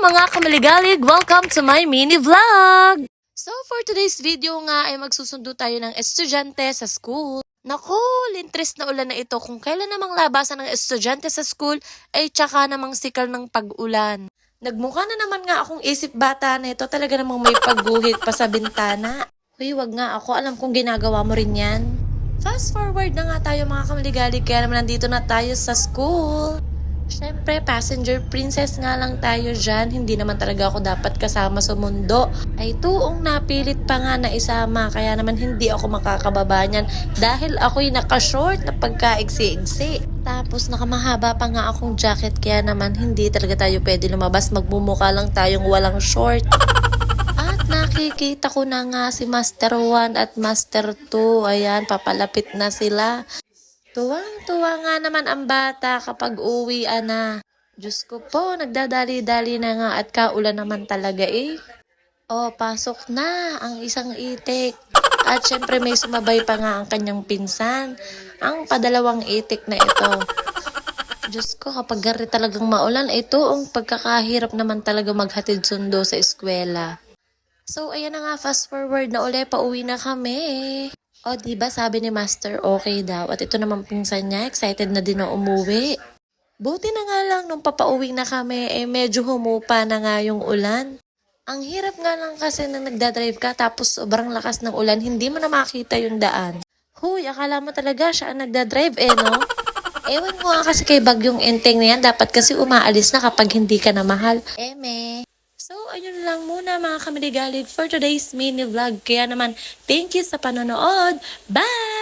mga kamaligalig! Welcome to my mini vlog! So for today's video nga ay magsusundo tayo ng estudyante sa school. Naku, lintres na ulan na ito kung kailan namang labasan ng estudyante sa school ay tsaka namang sikal ng pag-ulan. Nagmukha na naman nga akong isip bata na ito talaga namang may pagguhit pa sa bintana. Uy, wag nga ako. Alam kong ginagawa mo rin yan. Fast forward na nga tayo mga kamaligalig kaya naman nandito na tayo sa school. Siyempre, passenger princess nga lang tayo dyan. Hindi naman talaga ako dapat kasama sa mundo. Ay tuong napilit pa nga na isama. Kaya naman hindi ako makakababa niyan. Dahil ako'y naka-short na pagka-igsi-igsi. Tapos nakamahaba pa nga akong jacket. Kaya naman hindi talaga tayo pwede lumabas. Magmumukha lang tayong walang short. At nakikita ko na nga si Master 1 at Master 2. Ayan, papalapit na sila. Tuwang-tuwa nga naman ang bata kapag uwian na. Diyos ko po, nagdadali-dali na nga at kaulan naman talaga eh. Oh, pasok na ang isang itik. At syempre may sumabay pa nga ang kanyang pinsan. Ang padalawang itik na ito. Diyos ko, kapag gari talagang maulan, ito ang pagkakahirap naman talaga maghatid sundo sa eskwela. So, ayan na nga, fast forward na uli, pauwi na kami. O, diba sabi ni Master okay daw at ito naman pinsan niya, excited na din na umuwi. Buti na nga lang nung papauwi na kami, medyo humupa na nga yung ulan. Ang hirap nga lang kasi na nagdadrive ka tapos sobrang lakas ng ulan, hindi mo na makita yung daan. Huy, akala mo talaga siya ang nagdadrive no? Ewan ko nga kasi kay Bagyong Enteng na yan, dapat kasi umaalis na kapag hindi ka na mahal. Eme. So, ayun lang muna mga kamaligalig for today's mini vlog. Kaya naman, thank you sa panonood. Bye!